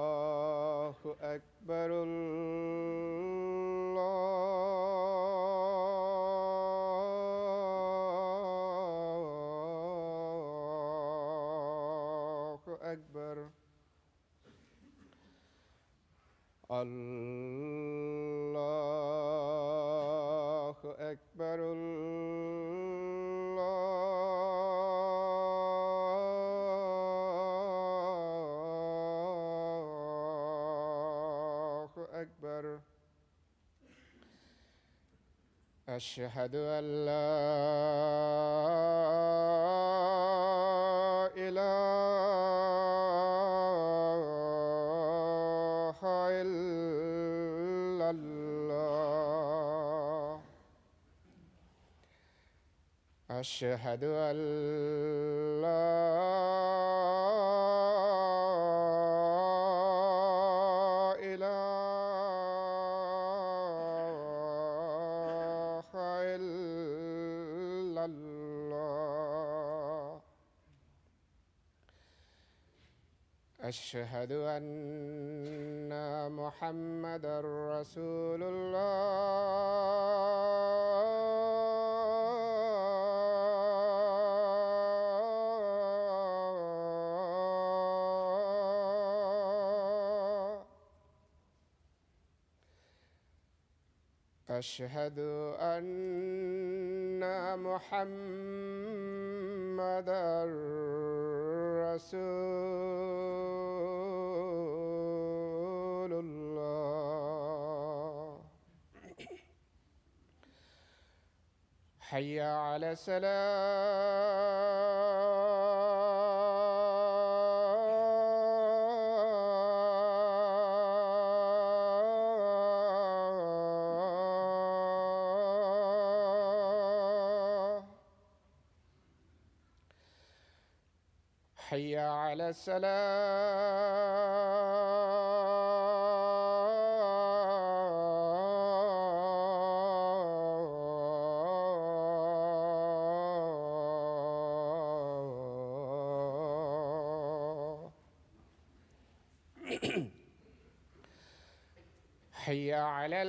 الله أكبر الله أكبر الله أكبر الله أكبر أشهد أن لا إله إلا الله أشهد أن لا إله إلا الله أشهد أن محمدًا رسول الله أشهد أن محمدًا رسول الله حي على الصلاة حي على السلام حي على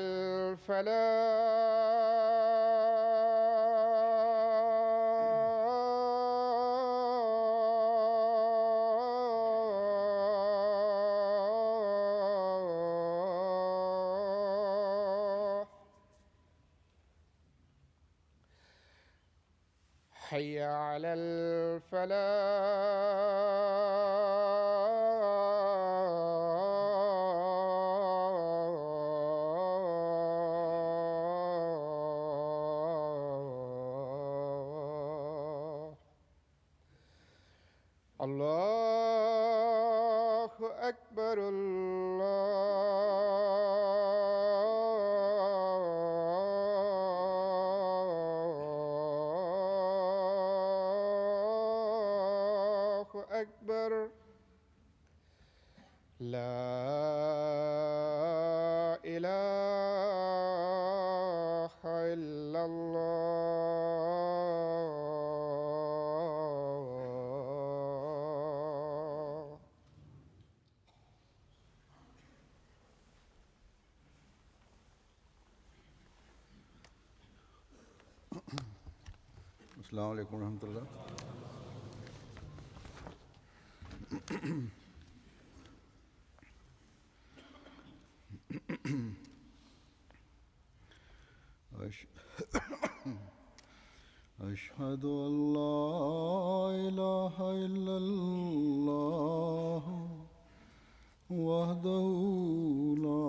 الفلاح حي على الفلاح الله أكبر الله أكبر لا إله إلا الله السلام عليكم ورحمة الله. أشهد أن لا إله إلا الله وحده لا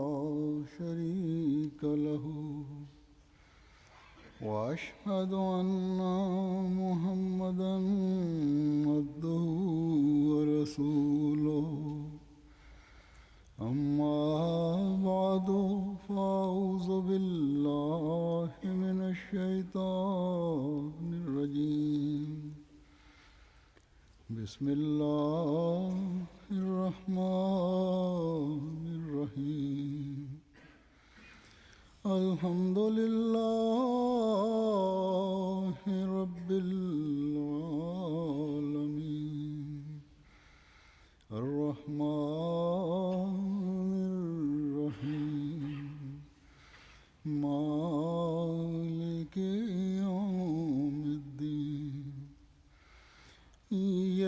شريك له وأشهد أن محمدًا عبده ورسوله أما بعد فأعوذ بالله من الشيطان الرجيم بسم الله الرحمن الرحيم الحمد لله رب العالمين الرحمن الرحيم مالك يوم الدين إياك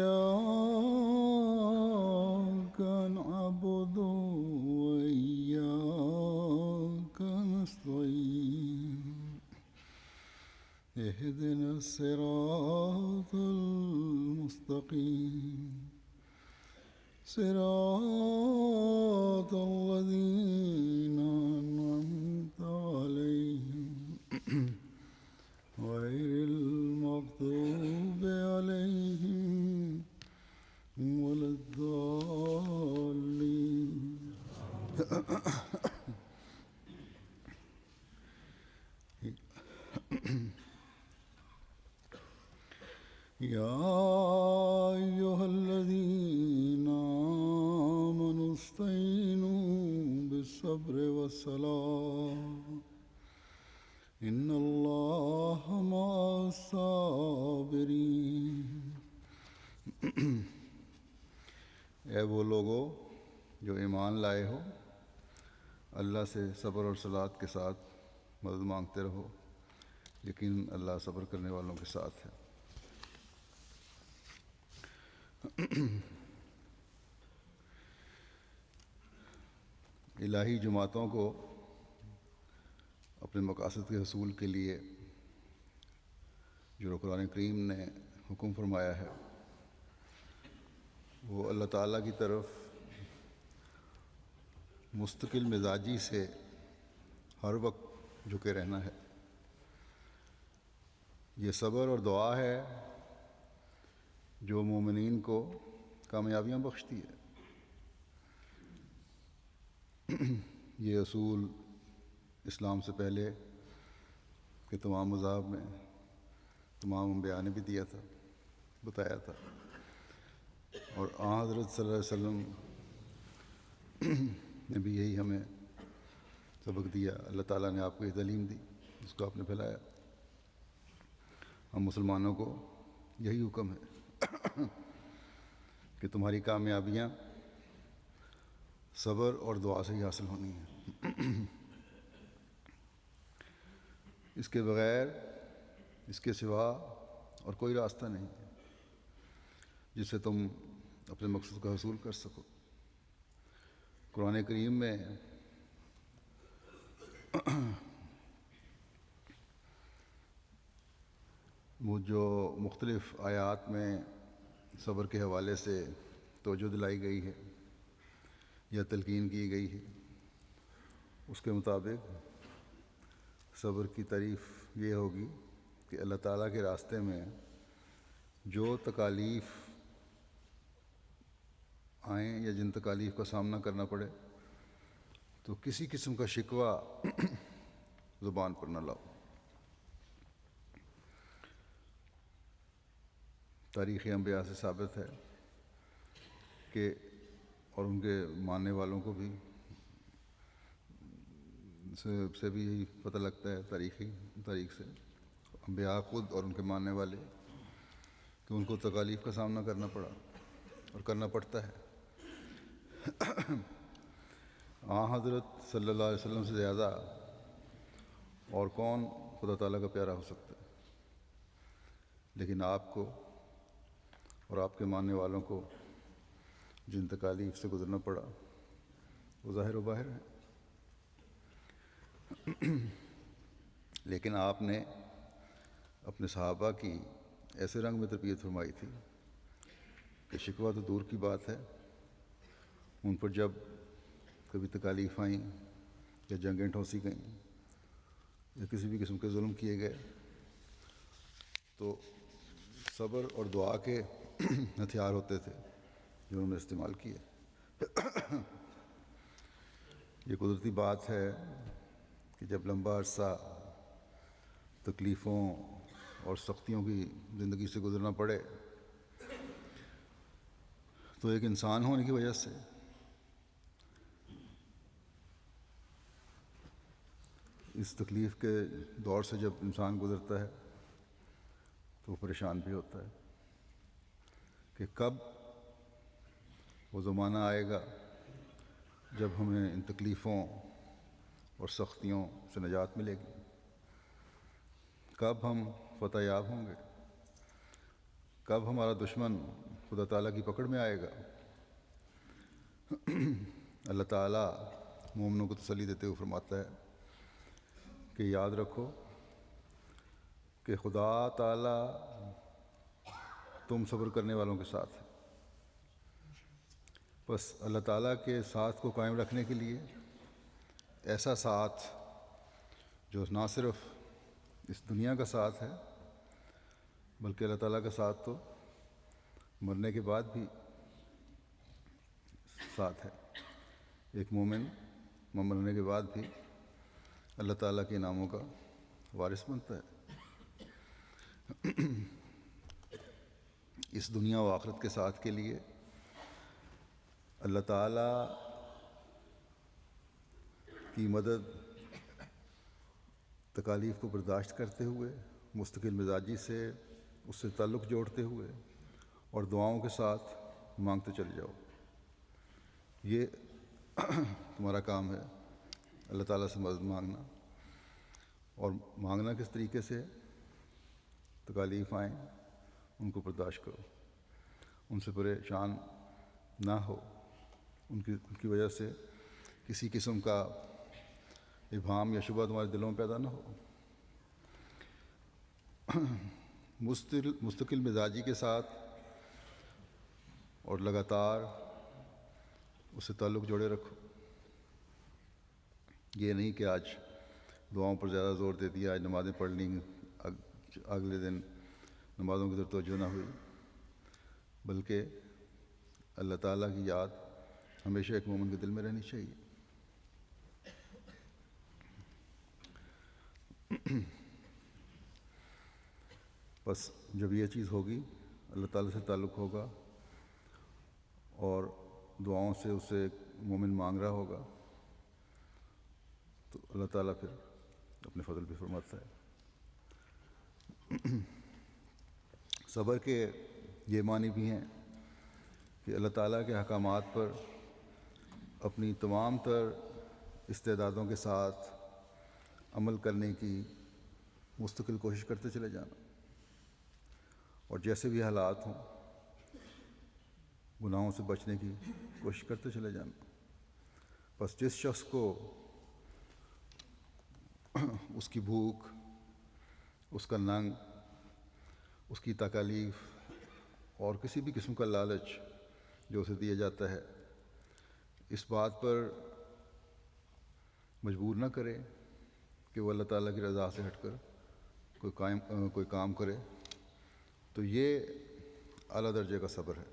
نعبد وإياك نستعين اهدنا الصراط المستقيم صراط الذين أنعمت عليهم غير المغضوب عليهم ولا الضالين يا أيها الذين آمنوا استعينوا بالصبر والصلاة إن الله مع الصابرين اے وہ لوگو جو ایمان لائے ہو، اللہ سے صبر اور صلات کے ساتھ مدد مانگتے رہو، یقیناً اللہ صبر کرنے والوں کے ساتھ ہے۔ الہی جماعتوں کو اپنے مقاصد کے حصول کے لیے جو قرآن کریم نے حکم فرمایا ہے وہ اللہ تعالیٰ کی طرف مستقل مزاجی سے ہر وقت جھکے رہنا ہے۔ یہ صبر اور دعا ہے جو مومنین کو کامیابیاں بخشتی ہے۔ یہ اصول اسلام سے پہلے کے تمام مذاہب میں تمام انبیاء نے بھی دیا تھا، بتایا تھا، اور حضرت صلی اللہ علیہ وسلم نے بھی یہی ہمیں سبق دیا۔ اللہ تعالیٰ نے آپ کو یہ تعلیم دی، اس کو آپ نے پھیلایا۔ ہم مسلمانوں کو یہی حکم ہے کہ تمہاری کامیابیاں صبر اور دعا سے ہی حاصل ہونی ہیں۔ اس کے بغیر، اس کے سوا اور کوئی راستہ نہیں جس سے تم اپنے مقصد کا حصول کر سکو۔ قرآن کریم میں وہ جو مختلف آیات میں صبر کے حوالے سے توجہ دلائی گئی ہے یا تلقین کی گئی ہے، اس کے مطابق صبر کی تعریف یہ ہوگی کہ اللہ تعالیٰ کے راستے میں جو تکالیف آئیں یا جن تکالیف کا سامنا کرنا پڑے تو کسی قسم کا شکوہ زبان پر نہ لاؤ۔ تاریخ انبیاء سے ثابت ہے کہ اور ان کے ماننے والوں کو بھی سے بھی یہی پتہ لگتا ہے تاریخ سے، انبیاء خود اور ان کے ماننے والے، کہ ان کو تکالیف کا سامنا کرنا پڑا اور کرنا پڑتا ہے۔ حضرت صلی اللہ علیہ وسلم سے زیادہ اور کون خدا تعالیٰ کا پیارا ہو سکتا ہے، لیکن آپ کو اور آپ کے ماننے والوں کو جن تکالیف سے گزرنا پڑا وہ ظاہر و باہر ہے۔ لیکن آپ نے اپنے صحابہ کی ایسے رنگ میں تربیت فرمائی تھی کہ شکوہ تو دور کی بات ہے، ان پر جب کبھی تکالیف آئیں یا جنگیں ٹھونسی گئیں یا کسی بھی قسم کے ظلم کیے گئے تو صبر اور دعا کے ہتھیار ہوتے تھے جو انہوں نے استعمال کیے۔ یہ قدرتی بات ہے کہ جب لمبا عرصہ تکلیفوں اور سختیوں کی زندگی سے گزرنا پڑے تو ایک انسان ہونے کی وجہ سے اس تکلیف کے دور سے جب انسان گزرتا ہے تو وہ پریشان بھی ہوتا ہے کہ کب وہ زمانہ آئے گا جب ہمیں ان تکلیفوں اور سختیوں سے نجات ملے گی، کب ہم فتح یاب ہوں گے، کب ہمارا دشمن خدا تعالیٰ کی پکڑ میں آئے گا۔ اللہ تعالیٰ مومنوں کو تسلی دیتے ہوئے فرماتا ہے کہ یاد رکھو کہ خدا تعالیٰ تم صبر کرنے والوں کے ساتھ ہے۔ بس اللہ تعالیٰ کے ساتھ کو قائم رکھنے کے لیے ایسا ساتھ جو نہ صرف اس دنیا کا ساتھ ہے بلکہ اللہ تعالیٰ کا ساتھ تو مرنے کے بعد بھی ساتھ ہے۔ ایک مومن مرنے کے بعد بھی اللہ تعالیٰ کے انعاموں کا وارث بنتا ہے۔ اس دنیا و آخرت کے ساتھ کے لیے اللہ تعالیٰ کی مدد تکالیف کو برداشت کرتے ہوئے، مستقل مزاجی سے اس سے تعلق جوڑتے ہوئے اور دعاؤں کے ساتھ مانگتے چلے جاؤ۔ یہ تمہارا کام ہے، اللہ تعالیٰ سے مدد مانگنا۔ اور مانگنا کس طریقے سے؟ تکالیف آئیں ان کو برداشت کرو، ان سے پریشان نہ ہو، ان کی وجہ سے کسی قسم کا ابہام یا شبہ تمہارے دلوں میں پیدا نہ ہو۔ مستقل مزاجی کے ساتھ اور لگاتار اس سے تعلق جوڑے رکھو۔ یہ نہیں کہ آج دعاؤں پر زیادہ زور دے دیا، آج نمازیں پڑھ لیں، اگلے دن نمازوں کی طرف توجہ نہ ہوئی، بلکہ اللہ تعالیٰ کی یاد ہمیشہ ایک مومن کے دل میں رہنی چاہیے۔ بس جب یہ چیز ہوگی، اللہ تعالیٰ سے تعلق ہوگا اور دعاؤں سے اسے مومن مانگ رہا ہوگا تو اللہ تعالیٰ پھر اپنے فضل بھی فرماتا ہے۔ صبر کے یہ معنی بھی ہیں کہ اللہ تعالیٰ کے احکامات پر اپنی تمام تر استعدادوں کے ساتھ عمل کرنے کی مستقل کوشش کرتے چلے جانا، اور جیسے بھی حالات ہوں گناہوں سے بچنے کی کوشش کرتے چلے جانا۔ بس جس شخص کو اس کی بھوک، اس کا ننگ، اس کی تکالیف اور کسی بھی قسم کا لالچ جو اسے دیا جاتا ہے، اس بات پر مجبور نہ کرے کہ وہ اللہ تعالیٰ کی رضا سے ہٹ کر کوئی کام کرے، تو یہ اعلیٰ درجے کا صبر ہے۔